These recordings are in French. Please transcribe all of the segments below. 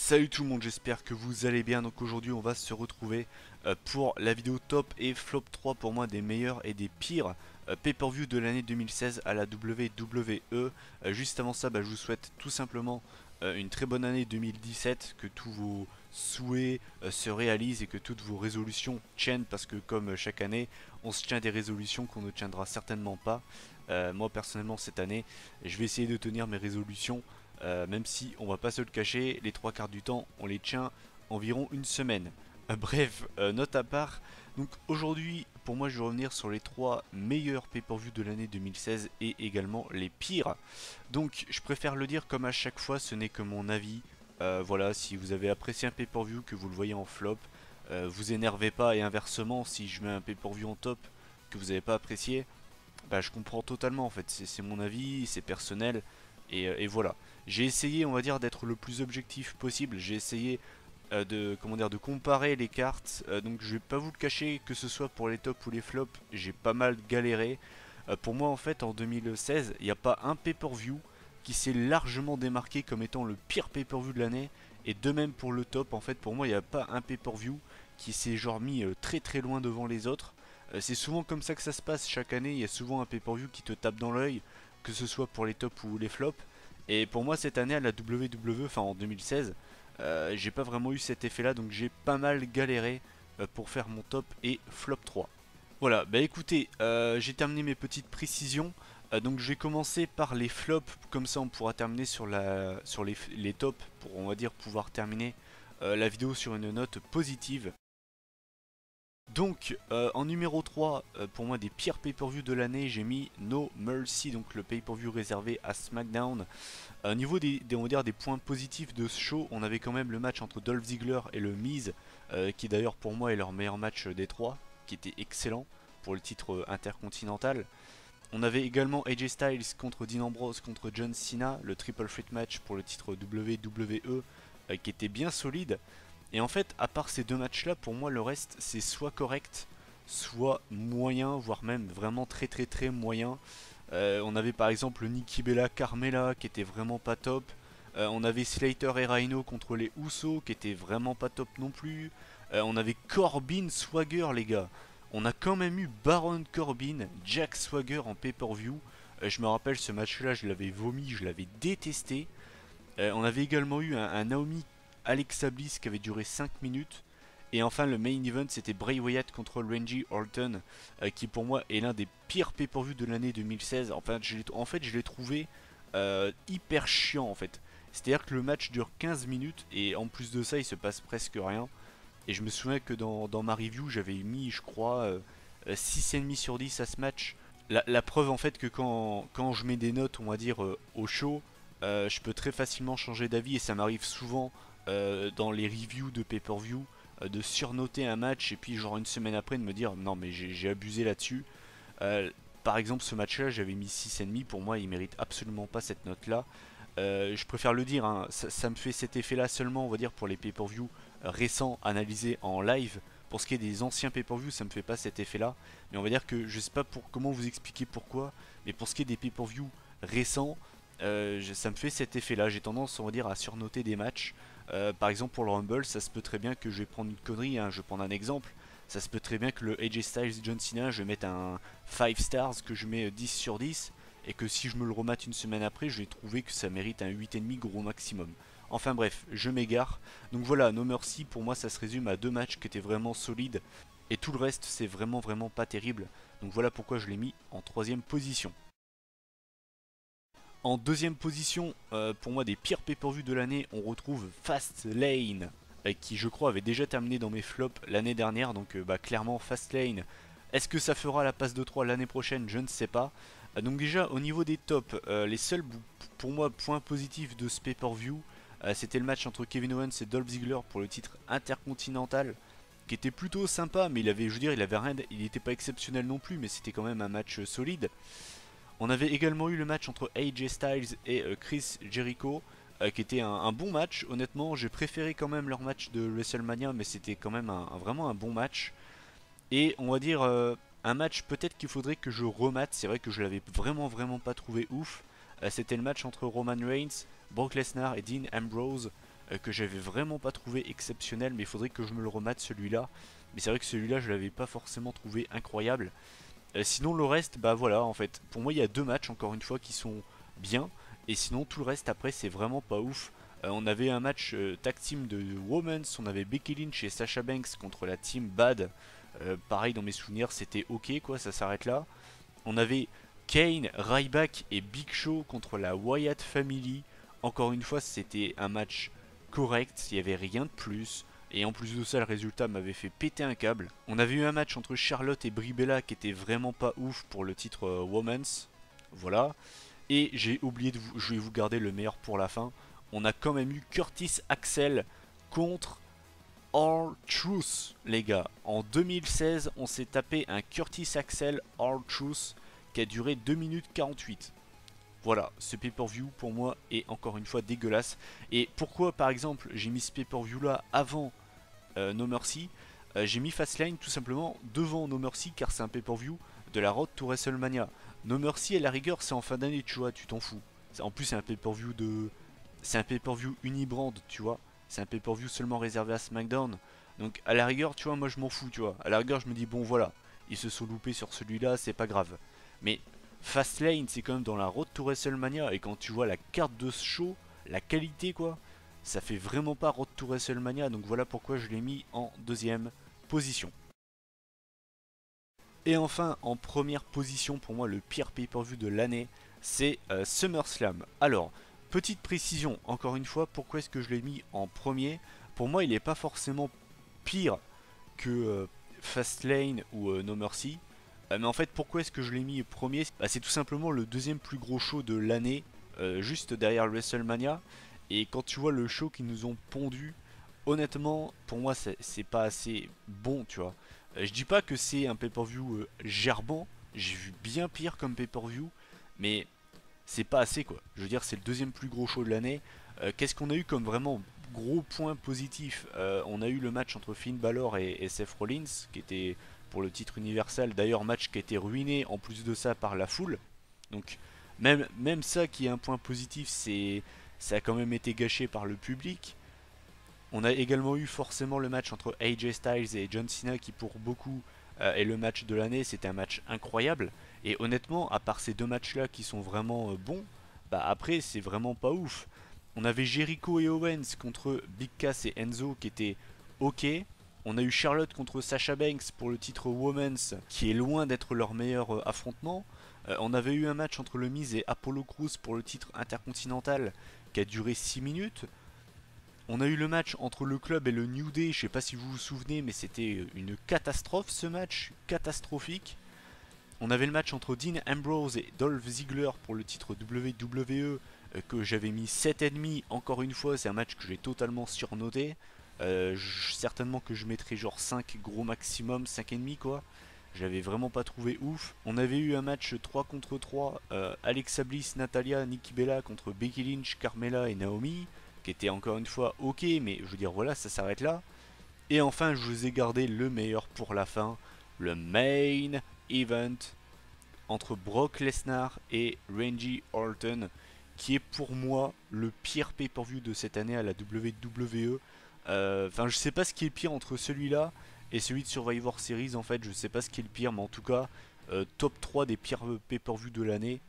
Salut tout le monde, j'espère que vous allez bien. Donc aujourd'hui on va se retrouver pour la vidéo top et flop 3 pour moi des meilleurs et des pires pay-per-view de l'année 2016 à la WWE. Juste avant ça, je vous souhaite tout simplement une très bonne année 2017, que tous vos souhaits se réalisent et que toutes vos résolutions tiennent, parce que comme chaque année on se tient des résolutions qu'on ne tiendra certainement pas. Moi personnellement cette année je vais essayer de tenir mes résolutions. Même si on va pas se le cacher, les trois quarts du temps on les tient environ une semaine. Bref, note à part. Donc aujourd'hui pour moi je vais revenir sur les trois meilleurs pay-per-view de l'année 2016 et également les pires. Donc je préfère le dire comme à chaque fois, ce n'est que mon avis. Voilà, si vous avez apprécié un pay-per-view, que vous le voyez en flop, vous énervez pas, et inversement si je mets un pay-per-view en top que vous n'avez pas apprécié, je comprends totalement en fait, c'est mon avis, c'est personnel, et voilà. J'ai essayé, on va dire, d'être le plus objectif possible. J'ai essayé de comparer les cartes. Donc je vais pas vous le cacher, que ce soit pour les tops ou les flops, j'ai pas mal galéré. Pour moi en fait en 2016, il n'y a pas un pay-per-view qui s'est largement démarqué comme étant le pire pay-per-view de l'année. Et de même pour le top, en fait pour moi il n'y a pas un pay-per-view qui s'est genre mis très très loin devant les autres. C'est souvent comme ça que ça se passe chaque année, il y a souvent un pay-per-view qui te tape dans l'œil, que ce soit pour les tops ou les flops. Et pour moi cette année à la WWE, enfin en 2016, j'ai pas vraiment eu cet effet là, donc j'ai pas mal galéré pour faire mon top et flop 3. Voilà, écoutez, j'ai terminé mes petites précisions. Donc je vais commencer par les flops, comme ça on pourra terminer sur les tops, pour on va dire pouvoir terminer la vidéo sur une note positive. Donc en numéro 3, pour moi des pires pay-per-view de l'année, j'ai mis No Mercy, donc le pay-per-view réservé à SmackDown. Au niveau on va dire des points positifs de ce show, on avait quand même le match entre Dolph Ziggler et le Miz, qui d'ailleurs pour moi est leur meilleur match des trois, qui était excellent pour le titre intercontinental. On avait également AJ Styles contre Dean Ambrose contre John Cena, le triple threat match pour le titre WWE, qui était bien solide. Et en fait, à part ces deux matchs-là, pour moi, le reste, c'est soit correct, soit moyen, voire même vraiment très très très moyen. On avait par exemple Nikki Bella Carmella qui était vraiment pas top. On avait Slater et Rhino contre les Usos qui était vraiment pas top non plus. On avait Corbin Swagger, les gars. On a quand même eu Baron Corbin, Jack Swagger en pay-per-view. Je me rappelle ce match-là, je l'avais vomi, je l'avais détesté. On avait également eu un Naomi Alexa Bliss qui avait duré 5 minutes. Et enfin le main event, c'était Bray Wyatt contre Randy Orton, qui pour moi est l'un des pires pay-per-view de l'année 2016. Enfin, je l'ai trouvé hyper chiant en fait. C'est-à-dire que le match dure 15 minutes et en plus de ça il se passe presque rien. Et je me souviens que dans ma review j'avais mis je crois 6,5 sur 10 à ce match. La preuve en fait que quand je mets des notes on va dire au show, je peux très facilement changer d'avis, et ça m'arrive souvent dans les reviews de pay-per-view de surnoter un match et puis genre une semaine après de me dire non mais j'ai abusé là-dessus. Par exemple ce match-là j'avais mis 6,5, pour moi il mérite absolument pas cette note-là. Je préfère le dire, hein, ça me fait cet effet-là seulement on va dire pour les pay-per-view récents analysés en live. Pour ce qui est des anciens pay-per-view, ça me fait pas cet effet-là. Mais on va dire que je sais pas comment vous expliquer pourquoi, mais pour ce qui est des pay-per-view récents, ça me fait cet effet-là. J'ai tendance, on va dire, à surnoter des matchs. Par exemple pour le Rumble, ça se peut très bien que je vais prendre une connerie, hein, je vais prendre un exemple. Ça se peut très bien que le AJ Styles John Cena, je vais mettre un 5 stars, que je mets 10 sur 10, et que si je me le remate une semaine après, je vais trouver que ça mérite un 8,5 gros maximum. Enfin bref, je m'égare. Donc voilà, No Mercy, pour moi ça se résume à deux matchs qui étaient vraiment solides, et tout le reste c'est vraiment vraiment pas terrible. Donc voilà pourquoi je l'ai mis en troisième position. En deuxième position, pour moi des pires pay-per-view de l'année, on retrouve Fastlane, qui je crois avait déjà terminé dans mes flops l'année dernière, donc clairement Fastlane. Est-ce que ça fera la passe de 3 l'année prochaine? Je ne sais pas. Donc déjà au niveau des tops, les seuls pour moi points positifs de ce pay-per-view, c'était le match entre Kevin Owens et Dolph Ziggler pour le titre intercontinental, qui était plutôt sympa, mais il avait, je veux dire, il avait rien, il n'était pas exceptionnel non plus, mais c'était quand même un match solide. On avait également eu le match entre AJ Styles et Chris Jericho, qui était un bon match. Honnêtement, j'ai préféré quand même leur match de WrestleMania, mais c'était quand même vraiment un bon match. Et on va dire un match peut-être qu'il faudrait que je remate. C'est vrai que je l'avais vraiment vraiment pas trouvé ouf. C'était le match entre Roman Reigns, Brock Lesnar et Dean Ambrose. que j'avais vraiment pas trouvé exceptionnel, mais il faudrait que je me le remate celui-là. Mais c'est vrai que celui-là, je l'avais pas forcément trouvé incroyable. Sinon le reste, bah voilà, en fait, pour moi il y a deux matchs encore une fois qui sont bien, et sinon tout le reste après c'est vraiment pas ouf. On avait un match tag team de Women's, on avait Becky Lynch et Sasha Banks contre la team Bad. Pareil dans mes souvenirs c'était ok quoi, ça s'arrête là. On avait Kane, Ryback et Big Show contre la Wyatt Family. Encore une fois c'était un match correct, il n'y avait rien de plus. Et en plus de ça, le résultat m'avait fait péter un câble. On avait eu un match entre Charlotte et Brie Bella qui était vraiment pas ouf pour le titre Women's. Voilà. Et j'ai oublié de vous, je vais vous garder le meilleur pour la fin. On a quand même eu Curtis Axel contre R-Truth, les gars. En 2016, on s'est tapé un Curtis Axel R-Truth qui a duré 2 minutes 48. Voilà, ce pay-per-view pour moi est encore une fois dégueulasse. Et pourquoi par exemple j'ai mis ce pay-per-view là avant No Mercy? J'ai mis Fastlane tout simplement devant No Mercy car c'est un pay-per-view de la Road to WrestleMania. No Mercy à la rigueur c'est en fin d'année, tu vois, tu t'en fous. En plus c'est un pay-per-view de... C'est un pay-per-view unibrand, tu vois. C'est un pay-per-view seulement réservé à SmackDown. Donc à la rigueur, tu vois, moi je m'en fous, tu vois. À la rigueur je me dis bon voilà, ils se sont loupés sur celui-là, c'est pas grave. Mais Fastlane, c'est quand même dans la Road to WrestleMania. Et quand tu vois la carte de ce show, la qualité quoi, ça fait vraiment pas Road to WrestleMania. Donc voilà pourquoi je l'ai mis en deuxième position. Et enfin, en première position, pour moi, le pire pay-per-view de l'année, c'est SummerSlam. Alors, petite précision, encore une fois, pourquoi est-ce que je l'ai mis en premier? Pour moi, il n'est pas forcément pire que Fastlane ou No Mercy. Mais en fait, pourquoi est-ce que je l'ai mis premier? Bah, c'est tout simplement le deuxième plus gros show de l'année, juste derrière WrestleMania. Et quand tu vois le show qu'ils nous ont pondu, honnêtement, pour moi, c'est pas assez bon, tu vois. Je dis pas que c'est un pay-per-view gerbant, j'ai vu bien pire comme pay-per-view, mais c'est pas assez quoi. Je veux dire, c'est le deuxième plus gros show de l'année. Qu'est-ce qu'on a eu comme vraiment gros point positif? On a eu le match entre Finn Balor et Seth Rollins, qui était pour le titre universel. D'ailleurs, match qui a été ruiné en plus de ça par la foule. Donc, même ça qui est un point positif, ça a quand même été gâché par le public. On a également eu forcément le match entre AJ Styles et John Cena qui pour beaucoup est le match de l'année. C'était un match incroyable. Et honnêtement, à part ces deux matchs-là qui sont vraiment bons, bah après c'est vraiment pas ouf. On avait Jericho et Owens contre Big Cass et Enzo qui était ok. On a eu Charlotte contre Sasha Banks pour le titre Women's qui est loin d'être leur meilleur affrontement. On avait eu un match entre le Miz et Apollo Crews pour le titre intercontinental qui a duré 6 minutes. On a eu le match entre le club et le New Day, je sais pas si vous vous souvenez, mais c'était une catastrophe ce match, catastrophique. On avait le match entre Dean Ambrose et Dolph Ziggler pour le titre WWE que j'avais mis 7,5. Encore une fois, c'est un match que j'ai totalement surnoté. Certainement que je mettrais genre 5 gros maximum, 5,5 quoi. J'avais vraiment pas trouvé ouf. On avait eu un match 3 contre 3, Alexa Bliss, Natalia, Nikki Bella contre Becky Lynch, Carmella et Naomi, qui était encore une fois ok, mais je veux dire voilà, ça s'arrête là. Et enfin, je vous ai gardé le meilleur pour la fin, le main event entre Brock Lesnar et Randy Orton, qui est pour moi le pire pay-per-view de cette année à la WWE. Enfin, je sais pas ce qui est le pire entre celui-là et celui de Survivor Series, en fait, je sais pas ce qui est le pire, mais en tout cas, top 3 des pires pay-per-view de l'année,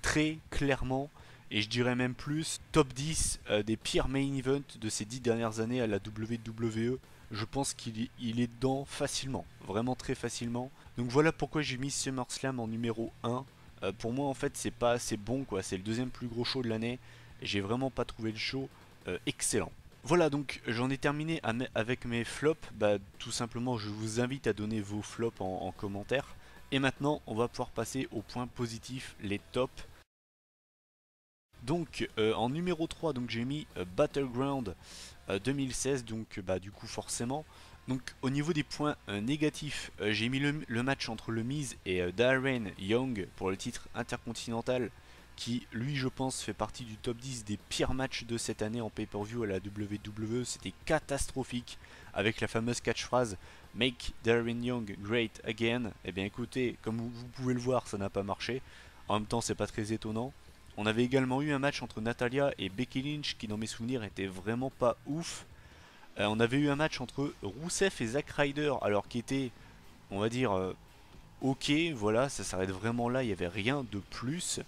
très clairement. Et je dirais même plus, top 10 des pires main events de ces 10 dernières années à la WWE. Je pense qu'il est dedans facilement, vraiment très facilement. Donc voilà pourquoi j'ai mis SummerSlam en numéro 1. Pour moi en fait c'est pas assez bon quoi, c'est le deuxième plus gros show de l'année. Et j'ai vraiment pas trouvé le show excellent. Voilà donc j'en ai terminé avec mes flops. Bah, tout simplement je vous invite à donner vos flops en commentaire. Et maintenant on va pouvoir passer aux points positifs, les tops. Donc en numéro 3 donc j'ai mis Battleground 2016 donc bah du coup forcément. Donc au niveau des points négatifs, j'ai mis le match entre le Miz et Darren Young pour le titre intercontinental qui lui je pense fait partie du top 10 des pires matchs de cette année en pay-per-view à la WWE. C'était catastrophique avec la fameuse catchphrase Make Darren Young Great Again. Et bien écoutez, comme vous pouvez le voir ça n'a pas marché. En même temps c'est pas très étonnant. On avait également eu un match entre Natalya et Becky Lynch qui dans mes souvenirs était vraiment pas ouf. On avait eu un match entre Rusev et Zack Ryder, alors qui était, on va dire, ok, voilà, ça s'arrête vraiment là, il n'y avait rien de plus.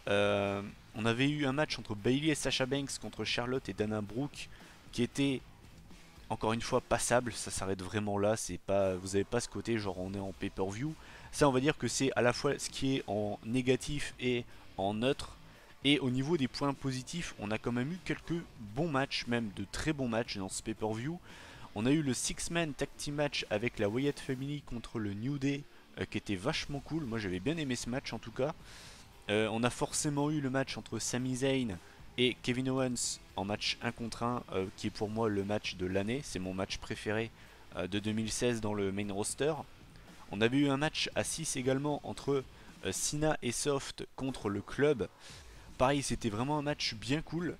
Euh, on avait eu un match entre Bayley et Sasha Banks contre Charlotte et Dana Brooke qui était encore une fois passable, ça s'arrête vraiment là, c'est pas, vous avez pas ce côté genre on est en pay-per-view. Ça on va dire que c'est à la fois ce qui est en négatif et en neutre. Et au niveau des points positifs, on a quand même eu quelques bons matchs, même de très bons matchs dans ce pay-per-view. On a eu le Six-Man Tag Team match avec la Wyatt Family contre le New Day qui était vachement cool. Moi j'avais bien aimé ce match en tout cas. On a forcément eu le match entre Sami Zayn et Kevin Owens en match 1 contre 1 qui est pour moi le match de l'année. C'est mon match préféré de 2016 dans le main roster. On avait eu un match à 6 également entre Cena et Soft contre le club. Pareil, c'était vraiment un match bien cool.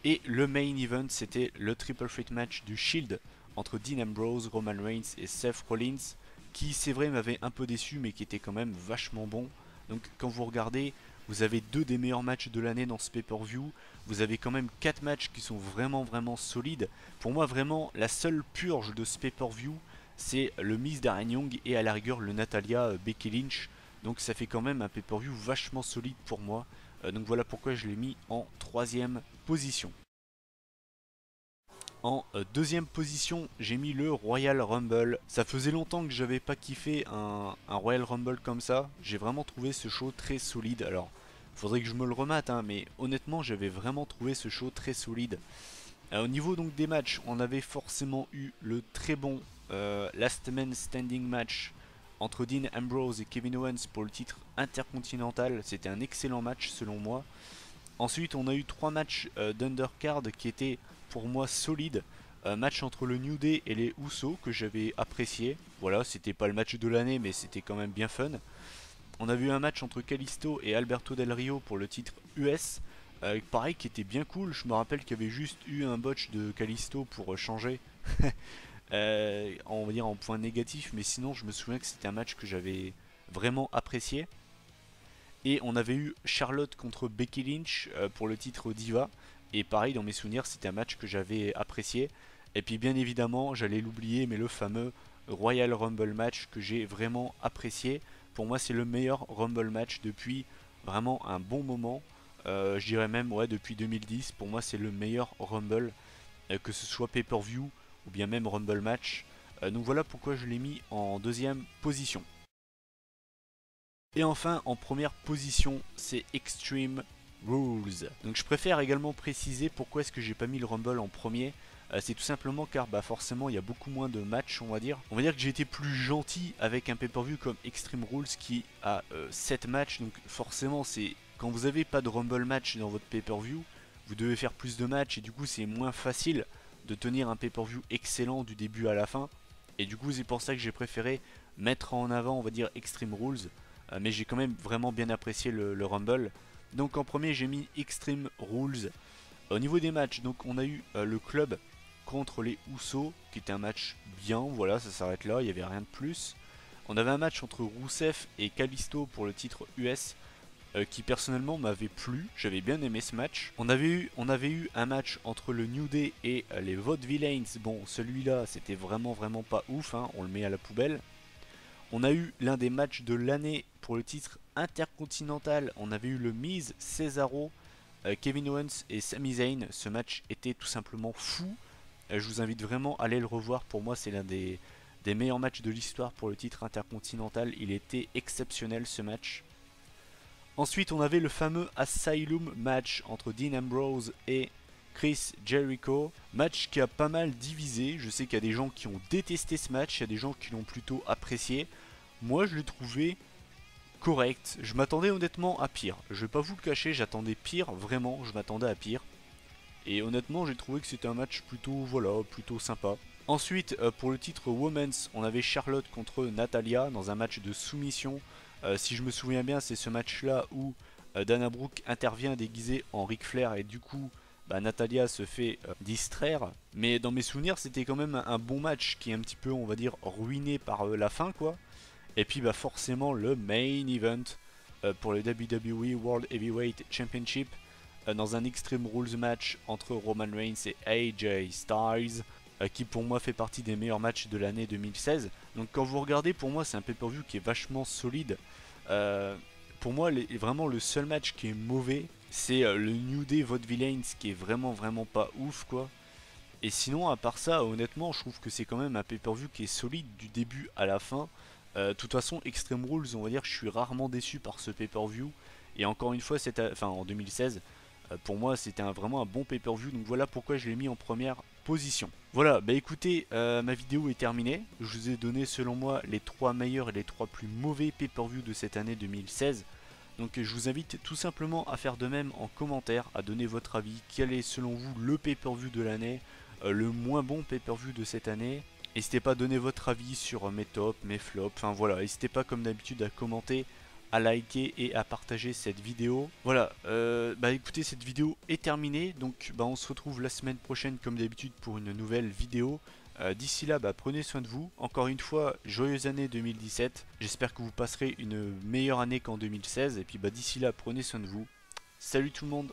Et le main event, c'était le triple threat match du Shield entre Dean Ambrose, Roman Reigns et Seth Rollins, qui c'est vrai m'avait un peu déçu mais qui était quand même vachement bon. Donc quand vous regardez, vous avez deux des meilleurs matchs de l'année dans ce pay-per-view. Vous avez quand même 4 matchs qui sont vraiment solides. Pour moi vraiment la seule purge de ce pay-per-view, c'est le Miz Darren Young et à la rigueur le Natalya Becky Lynch. Donc ça fait quand même un pay-per-view vachement solide pour moi. Donc voilà pourquoi je l'ai mis en troisième position. En deuxième position, j'ai mis le Royal Rumble. Ça faisait longtemps que j'avais pas kiffé un Royal Rumble comme ça. J'ai vraiment trouvé ce show très solide. Alors, faudrait que je me le remate, hein, mais honnêtement, j'avais vraiment trouvé ce show très solide. Au niveau donc des matchs, on avait forcément eu le très bon Last Man Standing match entre Dean Ambrose et Kevin Owens pour le titre intercontinental. C'était un excellent match selon moi. Ensuite, on a eu 3 matchs d'undercard qui étaient pour moi solides. Match entre le New Day et les Usos que j'avais apprécié. Voilà, c'était pas le match de l'année, mais c'était quand même bien fun. On a vu un match entre Kalisto et Alberto Del Rio pour le titre US. Pareil, qui était bien cool. Je me rappelle qu'il y avait juste eu un botch de Kalisto pour changer. On va dire en point négatif, mais sinon, je me souviens que c'était un match que j'avais vraiment apprécié. Et on avait eu Charlotte contre Becky Lynch pour le titre Diva. Et pareil, dans mes souvenirs, c'était un match que j'avais apprécié. Et puis bien évidemment, j'allais l'oublier, mais le fameux Royal Rumble match que j'ai vraiment apprécié. Pour moi, c'est le meilleur Rumble match depuis vraiment un bon moment. Je dirais même ouais, depuis 2010. Pour moi, c'est le meilleur Rumble, que ce soit pay-per-view ou bien même Rumble match. Donc voilà pourquoi je l'ai mis en deuxième position. Et enfin, en première position, c'est Extreme Rules. Donc je préfère également préciser pourquoi est-ce que j'ai pas mis le Rumble en premier. C'est tout simplement car bah forcément il y a beaucoup moins de matchs, on va dire. On va dire que j'ai été plus gentil avec un pay-per-view comme Extreme Rules qui a 7 matchs. Donc forcément c'est quand vous n'avez pas de Rumble match dans votre pay-per-view, vous devez faire plus de matchs et du coup c'est moins facile de tenir un pay-per-view excellent du début à la fin. Et du coup c'est pour ça que j'ai préféré mettre en avant, on va dire, Extreme Rules. Mais j'ai quand même vraiment bien apprécié le Rumble. Donc en premier j'ai mis Extreme Rules. Au niveau des matchs, donc on a eu le club contre les Usos, qui était un match bien, voilà, ça s'arrête là, il n'y avait rien de plus. On avait un match entre Rusev et Kalisto pour le titre US, qui personnellement m'avait plu, j'avais bien aimé ce match. On avait eu un match entre le New Day et les Vaudevillains. Bon, celui-là c'était vraiment pas ouf, hein, on le met à la poubelle. On a eu l'un des matchs de l'année pour le titre intercontinental. On avait eu le Miz, Cesaro, Kevin Owens et Sami Zayn. Ce match était tout simplement fou. Je vous invite vraiment à aller le revoir. Pour moi, c'est l'un des meilleurs matchs de l'histoire pour le titre intercontinental. Il était exceptionnel ce match. Ensuite, on avait le fameux Asylum match entre Dean Ambrose et Chris Jericho. Match qui a pas mal divisé. Je sais qu'il y a des gens qui ont détesté ce match, il y a des gens qui l'ont plutôt apprécié. Moi, je l'ai trouvé correct. Je m'attendais honnêtement à pire. Je vais pas vous le cacher, j'attendais pire, vraiment, je m'attendais à pire. Et honnêtement, j'ai trouvé que c'était un match plutôt, voilà, plutôt sympa. Ensuite, pour le titre Women's, on avait Charlotte contre Natalya dans un match de soumission. Si je me souviens bien, c'est ce match-là où Dana Brooke intervient déguisée en Ric Flair et du coup, bah, Natalya se fait distraire. Mais dans mes souvenirs, c'était quand même un bon match qui est un petit peu, on va dire, ruiné par la fin, quoi. Et puis, bah, forcément, le main event. pour le WWE World Heavyweight Championship dans un Extreme Rules match entre Roman Reigns et AJ Styles, qui pour moi fait partie des meilleurs matchs de l'année 2016. Donc quand vous regardez, pour moi c'est un pay-per-view qui est vachement solide. Pour moi vraiment le seul match qui est mauvais, c'est le New Day Vaudevillains, qui est vraiment pas ouf quoi. Et sinon à part ça, honnêtement je trouve que c'est quand même un pay-per-view qui est solide du début à la fin. De toute façon Extreme Rules, on va dire, je suis rarement déçu par ce pay-per-view. Et encore une fois, en 2016, pour moi c'était vraiment un bon pay-per-view, donc voilà pourquoi je l'ai mis en première position. Voilà, bah écoutez, ma vidéo est terminée. Je vous ai donné selon moi les 3 meilleurs et les 3 plus mauvais pay-per-view de cette année 2016. Donc je vous invite tout simplement à faire de même en commentaire, à donner votre avis. Quel est selon vous le pay-per-view de l'année, le moins bon pay-per-view de cette année. N'hésitez pas à donner votre avis sur mes tops, mes flops, enfin voilà, n'hésitez pas comme d'habitude à commenter, à liker et à partager cette vidéo. Voilà, bah écoutez, cette vidéo est terminée, donc bah on se retrouve la semaine prochaine comme d'habitude pour une nouvelle vidéo. D'ici là, bah, prenez soin de vous. Encore une fois, joyeuse année 2017. J'espère que vous passerez une meilleure année qu'en 2016. Et puis bah, d'ici là, prenez soin de vous. Salut tout le monde!